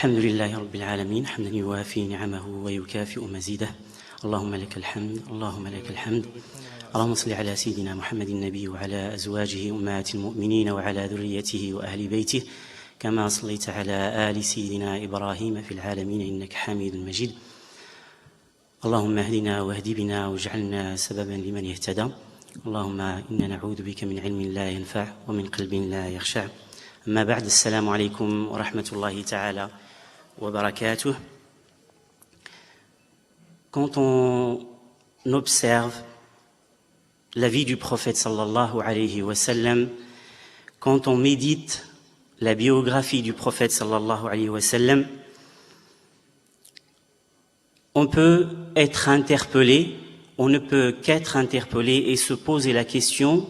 الحمد لله رب العالمين حمدا يوافي نعمه ويكافئ مزيده اللهم لك الحمد اللهم لك الحمد اللهم صل على سيدنا محمد النبي وعلى أزواجه أمهات المؤمنين وعلى ذريته وأهل بيته كما صليت على آل سيدنا إبراهيم في العالمين إنك حميد مجيد اللهم اهدنا واهد بنا واجعلنا سببا لمن يهتدى اللهم إنا نعوذ بك من علم لا ينفع ومن قلب لا يخشع أما بعد السلام عليكم ورحمة الله تعالى وبركاته. Quand on observe la vie du prophète sallallahu alayhi wa sallam, quand on médite la biographie du prophète sallallahu alayhi wa sallam, on peut être interpellé, on ne peut qu'être interpellé et se poser la question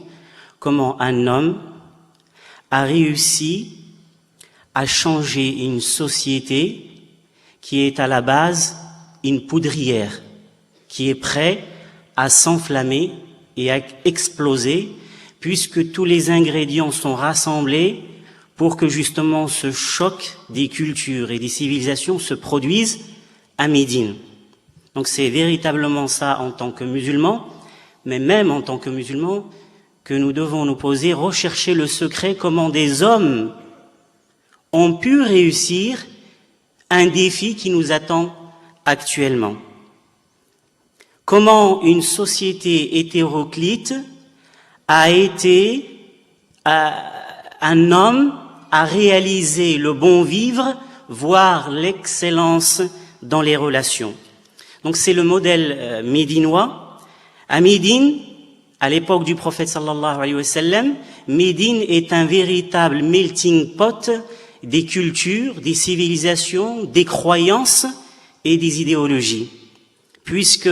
comment un homme a réussi à changer une société qui est à la base une poudrière, qui est prête à s'enflammer et à exploser, puisque tous les ingrédients sont rassemblés pour que justement ce choc des cultures et des civilisations se produise à Médine. Donc c'est véritablement ça en tant que musulmans, mais même en tant que musulmans, que nous devons nous poser, rechercher le secret, comment des hommes ont pu réussir un défi qui nous attend actuellement. Comment une société hétéroclite a été un homme à réaliser le bon vivre, voire l'excellence dans les relations. Donc c'est le modèle médinois. À Médine, à l'époque du prophète sallallahu alayhi wa sallam, Médine est un véritable melting pot des cultures, des civilisations, des croyances et des idéologies. Puisque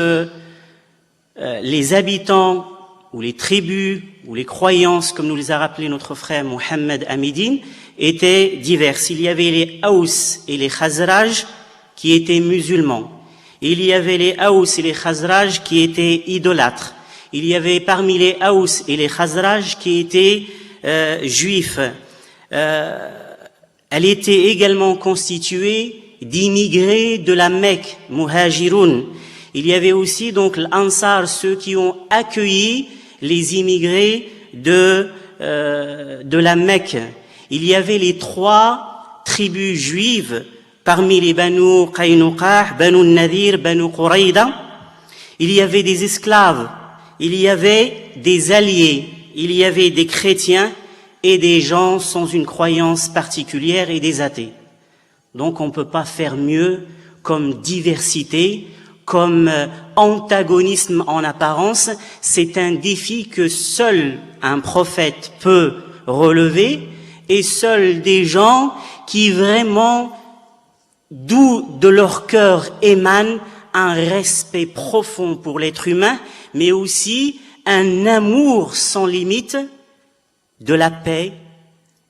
les habitants ou les tribus ou les croyances, comme nous les a rappelé notre frère Mohammed à Médine, étaient diverses. Il y avait les Haous et les Khazraj qui étaient musulmans. Il y avait les Haous et les Khazraj qui étaient idolâtres. Il y avait parmi les Haous et les Khazraj qui étaient juifs. Elle était également constituée d'immigrés de la Mecque, Muhajiroun. Il y avait aussi donc l'Ansar, ceux qui ont accueilli les immigrés de la Mecque. Il y avait les 3 tribus juives parmi les Banu Qaynuqa, Banu Nadir, Banu Qurayda. Il y avait des esclaves. Il y avait des alliés, il y avait des chrétiens et des gens sans une croyance particulière et des athées. Donc on ne peut pas faire mieux comme diversité, comme antagonisme en apparence. C'est un défi que seul un prophète peut relever et seuls des gens qui vraiment, d'où de leur cœur émane un respect profond pour l'être humain, mais aussi un amour sans limite de la paix,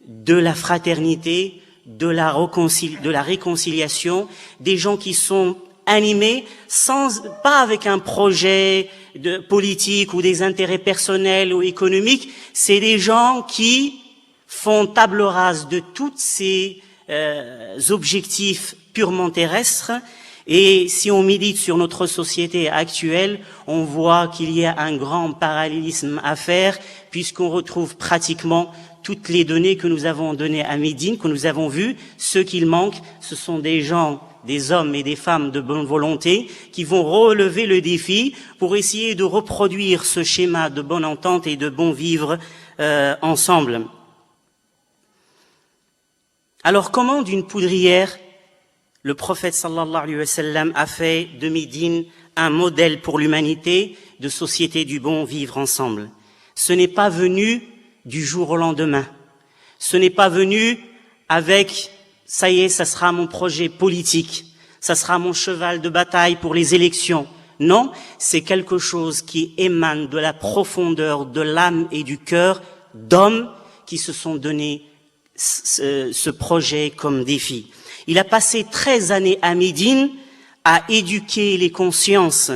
de la fraternité, de la réconciliation, des gens qui sont animés pas avec un projet de politique ou des intérêts personnels ou économiques, c'est des gens qui font table rase de tous ces objectifs purement terrestres. Et si on médite sur notre société actuelle, on voit qu'il y a un grand parallélisme à faire, puisqu'on retrouve pratiquement toutes les données que nous avons données à Médine, que nous avons vues. Ce qu'il manque, ce sont des gens, des hommes et des femmes de bonne volonté qui vont relever le défi pour essayer de reproduire ce schéma de bonne entente et de bon vivre ensemble. Alors comment d'une poudrière le prophète sallallahu alayhi wa sallam a fait de Médine un modèle pour l'humanité de société du bon vivre ensemble? Ce n'est pas venu du jour au lendemain. Ce n'est pas venu avec « ça y est, ça sera mon projet politique, ça sera mon cheval de bataille pour les élections ». Non, c'est quelque chose qui émane de la profondeur de l'âme et du cœur d'hommes qui se sont donné ce projet comme défi. Il a passé 13 années à Médine à éduquer les consciences,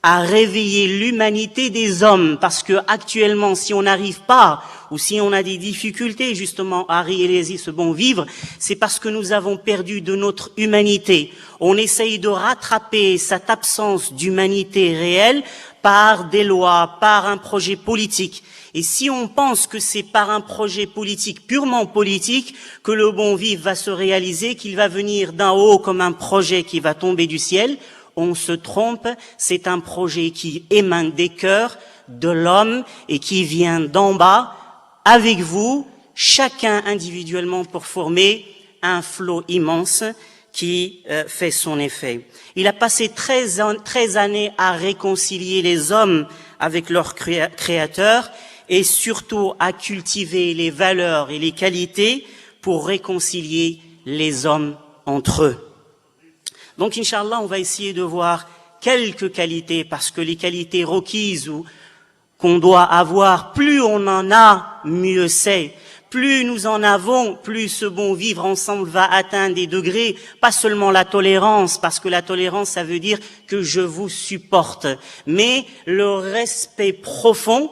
à réveiller l'humanité des hommes, parce que actuellement, si on n'arrive pas ou si on a des difficultés justement à réaliser ce bon vivre, c'est parce que nous avons perdu de notre humanité. On essaye de rattraper cette absence d'humanité réelle par des lois, par un projet politique. Et si on pense que c'est par un projet politique, purement politique, que le bon vivre va se réaliser, qu'il va venir d'en haut comme un projet qui va tomber du ciel, on se trompe. C'est un projet qui émane des cœurs de l'homme et qui vient d'en bas, avec vous, chacun individuellement, pour former un flot immense qui fait son effet. Il a passé 13 années à réconcilier les hommes avec leur créateur et surtout à cultiver les valeurs et les qualités pour réconcilier les hommes entre eux. Donc, Inch'Allah, on va essayer de voir quelques qualités, parce que les qualités requises ou qu'on doit avoir, plus on en a, mieux c'est. Plus nous en avons, plus ce bon vivre ensemble va atteindre des degrés, pas seulement la tolérance, parce que la tolérance, ça veut dire que je vous supporte, mais le respect profond.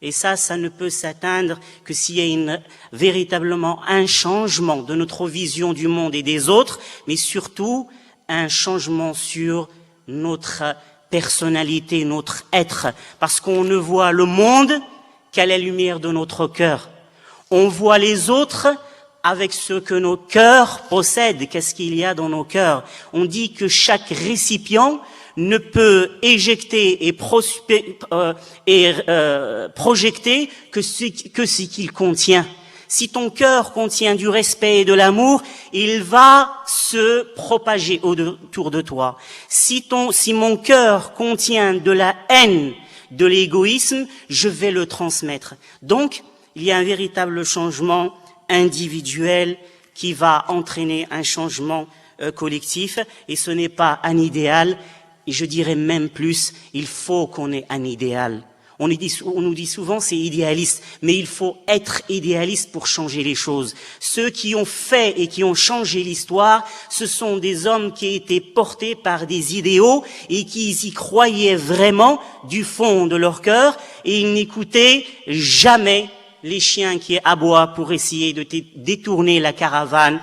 Et ça ne peut s'atteindre que s'il y a véritablement un changement de notre vision du monde et des autres, mais surtout un changement sur notre personnalité, notre être, parce qu'on ne voit le monde qu'à la lumière de notre cœur. On voit les autres avec ce que nos cœurs possèdent. Qu'est-ce qu'il y a dans nos cœurs? On dit que chaque récipient ne peut éjecter et projeter que ce qu'il contient. Si ton cœur contient du respect et de l'amour, il va se propager autour de toi. Si mon cœur contient de la haine, de l'égoïsme, je vais le transmettre. Donc, il y a un véritable changement individuel qui va entraîner un changement collectif, et ce n'est pas un idéal. Et je dirais même plus, il faut qu'on ait un idéal. On nous dit souvent c'est idéaliste, mais il faut être idéaliste pour changer les choses. Ceux qui ont fait et qui ont changé l'histoire, ce sont des hommes qui étaient portés par des idéaux et qui y croyaient vraiment du fond de leur cœur, et ils n'écoutaient jamais les chiens qui aboient pour essayer de détourner la caravane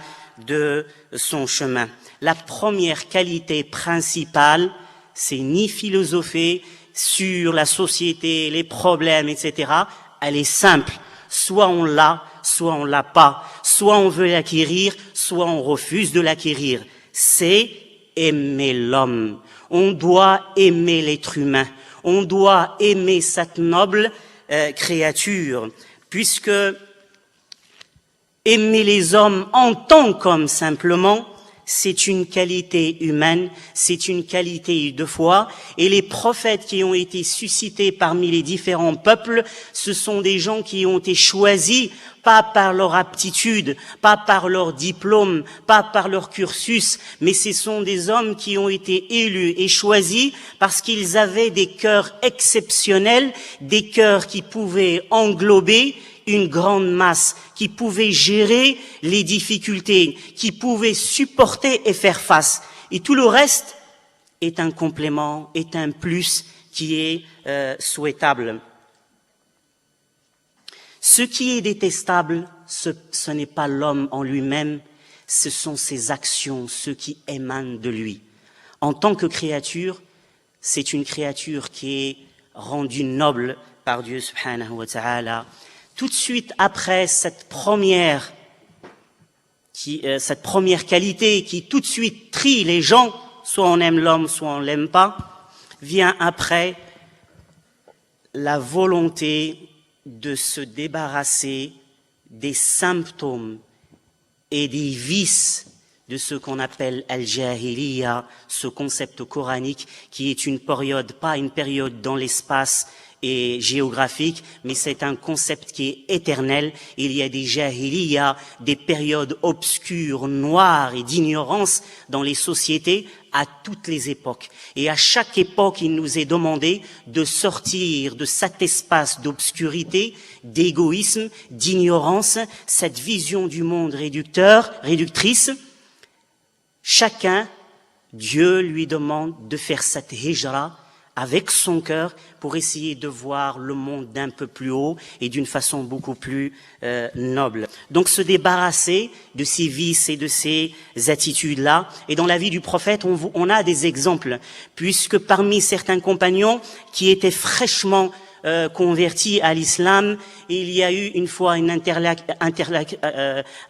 de son chemin. La première qualité principale, c'est ni philosopher sur la société, les problèmes, etc. Elle est simple. Soit on l'a, soit on l'a pas. Soit on veut l'acquérir, soit on refuse de l'acquérir. C'est aimer l'homme. On doit aimer l'être humain. On doit aimer cette noble créature, puisque aimer les hommes en tant qu'hommes simplement, c'est une qualité humaine, c'est une qualité de foi, et les prophètes qui ont été suscités parmi les différents peuples, ce sont des gens qui ont été choisis pas par leur aptitude, pas par leur diplôme, pas par leur cursus, mais ce sont des hommes qui ont été élus et choisis parce qu'ils avaient des cœurs exceptionnels, des cœurs qui pouvaient englober une grande masse, qui pouvait gérer les difficultés, qui pouvait supporter et faire face. Et tout le reste est un complément, est un plus qui est souhaitable. Ce qui est détestable, ce n'est pas l'homme en lui-même, ce sont ses actions, ce qui émane de lui. En tant que créature, c'est une créature qui est rendue noble par Dieu subhanahu wa ta'ala. Tout de suite après cette première qualité qui tout de suite trie les gens, soit on aime l'homme, soit on l'aime pas, vient après la volonté de se débarrasser des symptômes et des vices de ce qu'on appelle al-jahiliya, ce concept coranique qui est une période, pas une période dans l'espace et géographique, mais c'est un concept qui est éternel. Il y a des jahiliya, des périodes obscures, noires et d'ignorance dans les sociétés à toutes les époques. Et à chaque époque, il nous est demandé de sortir de cet espace d'obscurité, d'égoïsme, d'ignorance, cette vision du monde réductrice. Chacun, Dieu lui demande de faire cette hijra avec son cœur pour essayer de voir le monde d'un peu plus haut et d'une façon beaucoup plus noble. Donc se débarrasser de ces vices et de ces attitudes-là. Et dans la vie du prophète, on a des exemples, puisque parmi certains compagnons qui étaient fraîchement convertis à l'islam, il y a eu une fois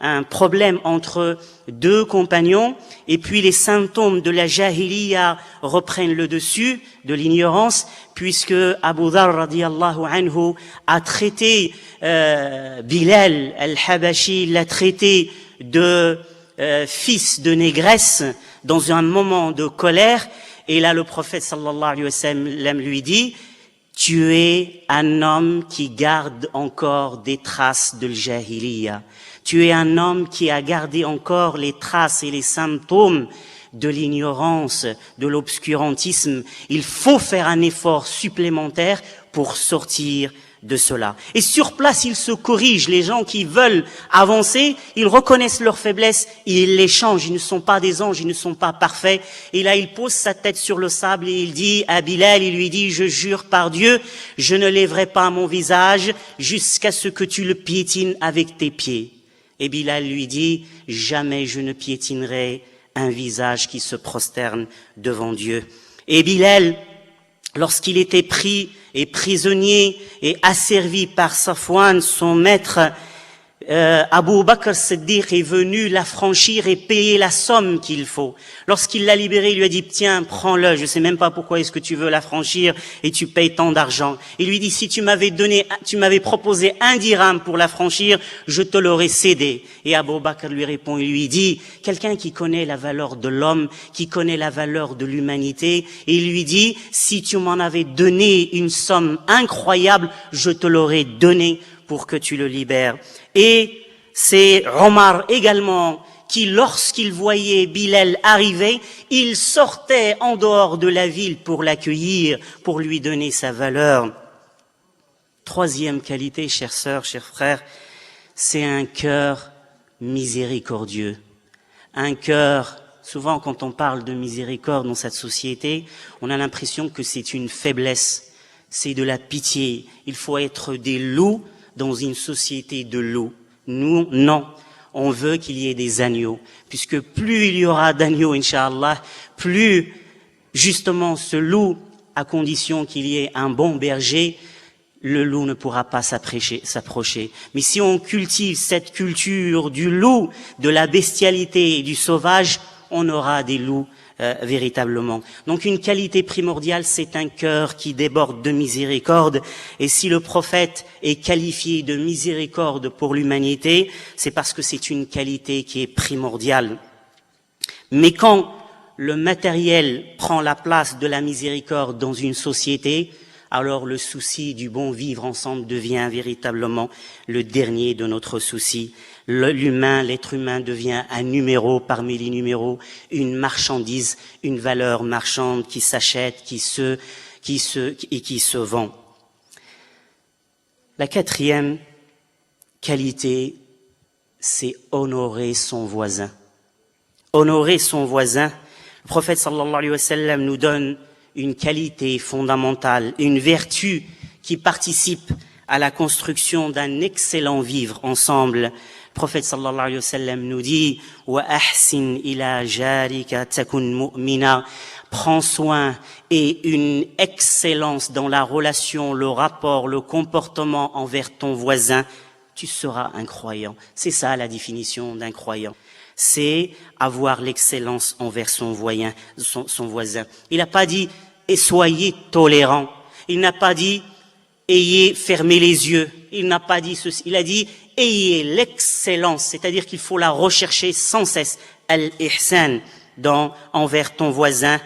un problème entre deux compagnons, et puis les symptômes de la jahiliya reprennent le dessus, de l'ignorance, puisque Abu Dharr radiyallahu anhu a traité Bilal al-Habashi, l'a traité de fils de négresse dans un moment de colère, et là le prophète sallallahu alayhi wa sallam lui dit: tu es un homme qui garde encore des traces de l'jahiliya. Tu es un homme qui a gardé encore les traces et les symptômes de l'ignorance, de l'obscurantisme. Il faut faire un effort supplémentaire pour sortir de cela. Et sur place, ils se corrigent. Les gens qui veulent avancer, ils reconnaissent leurs faiblesses et ils les changent. Ils ne sont pas des anges, ils ne sont pas parfaits. Et là, il pose sa tête sur le sable et il dit à Bilal, il lui dit: je jure par Dieu, je ne lèverai pas mon visage jusqu'à ce que tu le piétines avec tes pieds. Et Bilal lui dit: jamais je ne piétinerai un visage qui se prosterne devant Dieu. Et Bilal, lorsqu'il était pris et prisonnier et asservi par Safwan, son maître, Abu Bakr Siddiq est venu l'affranchir et payer la somme qu'il faut. Lorsqu'il l'a libéré, il lui a dit: tiens, prends-le, je sais même pas pourquoi est-ce que tu veux l'affranchir et tu payes tant d'argent. Il lui dit: si tu m'avais proposé 1 dirham pour l'affranchir, je te l'aurais cédé. Et Abu Bakr lui répond, il lui dit, quelqu'un qui connaît la valeur de l'homme, qui connaît la valeur de l'humanité, et il lui dit: si tu m'en avais donné une somme incroyable, je te l'aurais donné pour que tu le libères. Et c'est Omar également qui, lorsqu'il voyait Bilal arriver, il sortait en dehors de la ville pour l'accueillir, pour lui donner sa valeur. Troisième qualité, chères sœurs, chers frères, c'est un cœur miséricordieux. Un cœur, souvent quand on parle de miséricorde dans cette société, on a l'impression que c'est une faiblesse, c'est de la pitié. Il faut être des loups dans une société de loups. Nous, non. On veut qu'il y ait des agneaux. Puisque plus il y aura d'agneaux, Inch'Allah, plus, justement, ce loup, à condition qu'il y ait un bon berger, le loup ne pourra pas s'approcher. Mais si on cultive cette culture du loup, de la bestialité et du sauvage, on aura des loups véritablement. Donc une qualité primordiale, c'est un cœur qui déborde de miséricorde. Et si le prophète est qualifié de miséricorde pour l'humanité, c'est parce que c'est une qualité qui est primordiale. Mais quand le matériel prend la place de la miséricorde dans une société, alors le souci du bon vivre ensemble devient véritablement le dernier de notre souci. L'être humain devient un numéro parmi les numéros, une marchandise, une valeur marchande qui s'achète, qui se vend. La quatrième qualité, c'est honorer son voisin. Honorer son voisin. Le prophète sallallahu alayhi wa sallam nous donne une qualité fondamentale, une vertu qui participe à la construction d'un excellent vivre ensemble. Le prophète sallallahu alayhi wa sallam nous dit: wa ahsin ila jarika takun mu'mina. Prends soin et une excellence dans la relation, le rapport, le comportement envers ton voisin, tu seras un croyant. C'est ça la définition d'un croyant. C'est avoir l'excellence envers son voisin. Il n'a pas dit « et soyez tolérants ». Il n'a pas dit « ayez fermé les yeux ». Il n'a pas dit ceci. Il a dit « ayez l'excellence », c'est-à-dire qu'il faut la rechercher sans cesse. Al-ihsan envers ton voisin.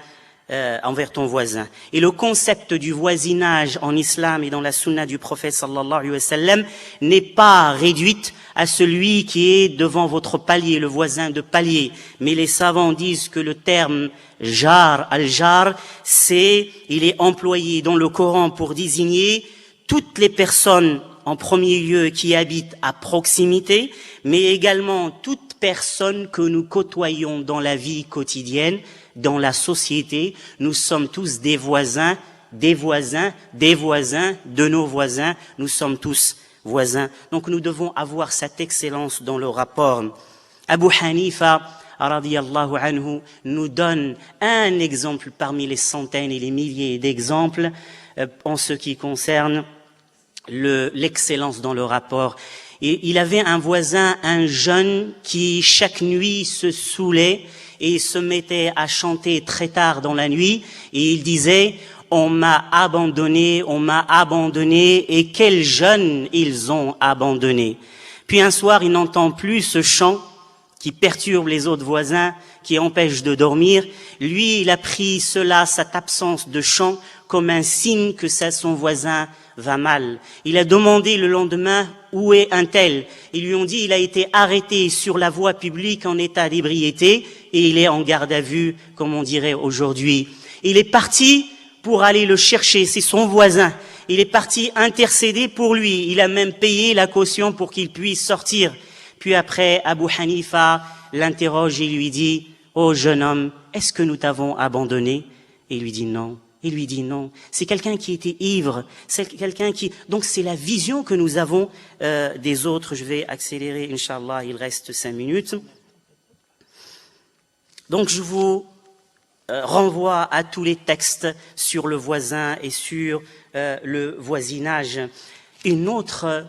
Et le concept du voisinage en islam et dans la sunna du prophète sallallahu alayhi wa sallam n'est pas réduite à celui qui est devant votre palier, le voisin de palier. Mais les savants disent que le terme jar, al-jar, il est employé dans le Coran pour désigner toutes les personnes en premier lieu qui habitent à proximité, mais également toute personne que nous côtoyons dans la vie quotidienne, dans la société. Nous sommes tous des voisins des voisins, de nos voisins. Nous sommes tous voisins. Donc nous devons avoir cette excellence dans le rapport. Abu Hanifa, radiyallahu anhu, nous donne un exemple parmi les centaines et les milliers d'exemples en ce qui concerne l'excellence dans le rapport. Et il avait un voisin, un jeune, qui chaque nuit se saoulait et se mettait à chanter très tard dans la nuit, et il disait: on m'a abandonné, et quels jeunes ils ont abandonné. Puis un soir, il n'entend plus ce chant qui perturbe les autres voisins, qui empêche de dormir. Lui, il a pris cela, cette absence de chant, comme un signe que son voisin va mal. Il a demandé le lendemain où est un tel. Ils lui ont dit: il a été arrêté sur la voie publique en état d'ébriété et il est en garde à vue, comme on dirait aujourd'hui. Il est parti pour aller le chercher, c'est son voisin. Il est parti intercéder pour lui. Il a même payé la caution pour qu'il puisse sortir. Puis après, Abu Hanifa l'interroge et lui dit: oh jeune homme, est-ce que nous t'avons abandonné? Et il lui dit non. Il lui dit non. C'est quelqu'un qui était ivre. C'est quelqu'un qui. Donc c'est la vision que nous avons des autres. Je vais accélérer, Inch'Allah. Il reste 5 minutes. Donc je vous renvoie à tous les textes sur le voisin et sur le voisinage. Une autre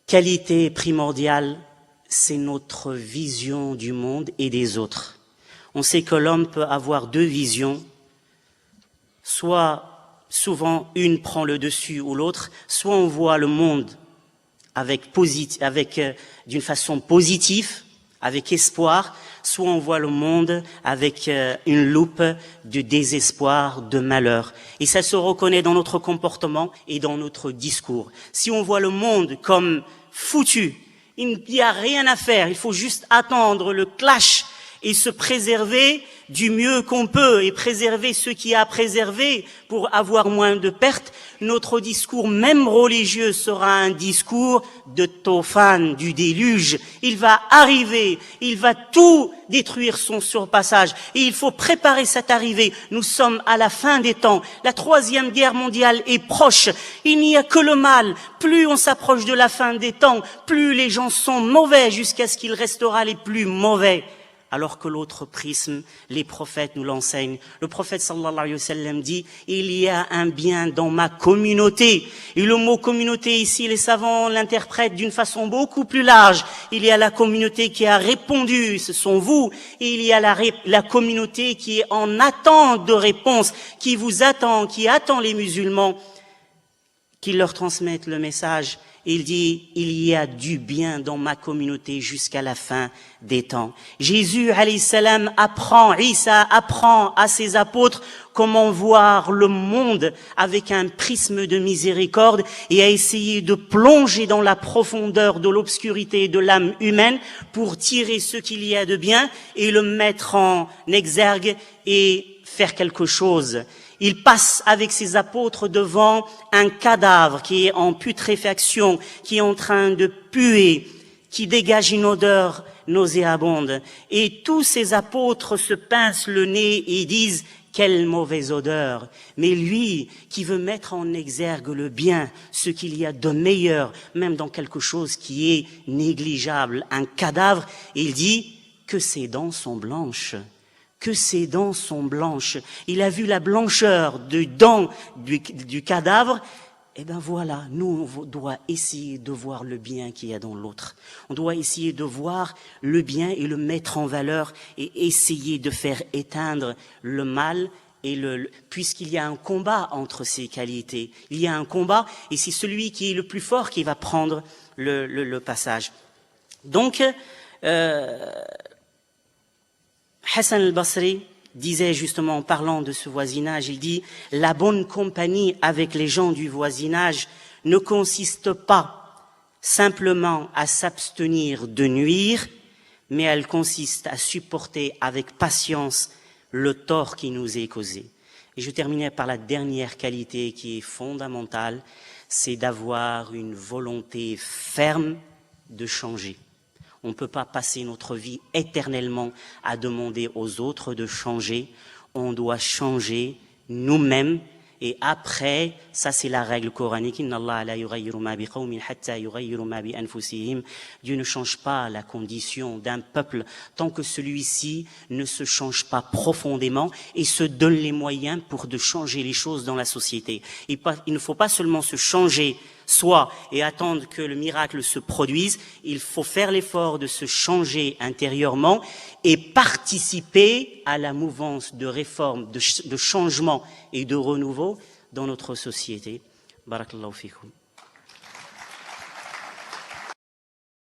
qualité primordiale, c'est notre vision du monde et des autres. On sait que l'homme peut avoir deux visions. Soit, souvent, une prend le dessus ou l'autre, soit on voit le monde d'une façon positive, avec espoir, soit on voit le monde avec une loupe de désespoir, de malheur. Et ça se reconnaît dans notre comportement et dans notre discours. Si on voit le monde comme foutu, il n'y a rien à faire, il faut juste attendre le clash et se préserver du mieux qu'on peut et préserver ce qui a préservé pour avoir moins de pertes. Notre discours, même religieux, sera un discours de Tofan, du déluge. Il va arriver, il va tout détruire son surpassage et il faut préparer cette arrivée. Nous sommes à la fin des temps. La 3e guerre mondiale est proche. Il n'y a que le mal. Plus on s'approche de la fin des temps, plus les gens sont mauvais jusqu'à ce qu'il restera les plus mauvais. Alors que l'autre prisme, les prophètes nous l'enseignent. Le prophète sallallahu alayhi wa sallam dit: il y a un bien dans ma communauté. Et le mot communauté ici, les savants l'interprètent d'une façon beaucoup plus large. Il y a la communauté qui a répondu, ce sont vous. Et il y a la communauté qui est en attente de réponse, qui vous attend, qui attend les musulmans, qui leur transmettent le message. Il dit: il y a du bien dans ma communauté jusqu'à la fin des temps. Jésus, alayhi salam, Isa apprend à ses apôtres comment voir le monde avec un prisme de miséricorde et à essayer de plonger dans la profondeur de l'obscurité de l'âme humaine pour tirer ce qu'il y a de bien et le mettre en exergue et faire quelque chose. Il passe avec ses apôtres devant un cadavre qui est en putréfaction, qui est en train de puer, qui dégage une odeur nauséabonde. Et tous ces apôtres se pincent le nez et disent: quelle mauvaise odeur. Mais lui, qui veut mettre en exergue le bien, ce qu'il y a de meilleur, même dans quelque chose qui est négligeable, un cadavre, il dit que ses dents sont blanches. Que ses dents sont blanches. Il a vu la blancheur des dents du cadavre. Eh ben voilà, nous, on doit essayer de voir le bien qu'il y a dans l'autre. On doit essayer de voir le bien et le mettre en valeur et essayer de faire éteindre le mal puisqu'il y a un combat entre ces qualités. Il y a un combat et c'est celui qui est le plus fort qui va prendre le passage. Donc, Hassan al-Basri disait justement en parlant de ce voisinage, il dit: la bonne compagnie avec les gens du voisinage ne consiste pas simplement à s'abstenir de nuire, mais elle consiste à supporter avec patience le tort qui nous est causé. Et je terminais par la dernière qualité qui est fondamentale, c'est d'avoir une volonté ferme de changer. On ne peut pas passer notre vie éternellement à demander aux autres de changer. On doit changer nous-mêmes Et après, ça c'est la règle coranique. Inna Allah la yughayyiru ma biqawmin hatta yughayyiru ma bi anfusihim. Dieu ne change pas la condition d'un peuple tant que celui-ci ne se change pas profondément et se donne les moyens pour de changer les choses dans la société. Il ne faut pas seulement se changer soi et attendre que le miracle se produise. Il faut faire l'effort de se changer intérieurement et participer à la mouvance de réforme, de changement et de renouveau dans notre société. Barakallahu fikum.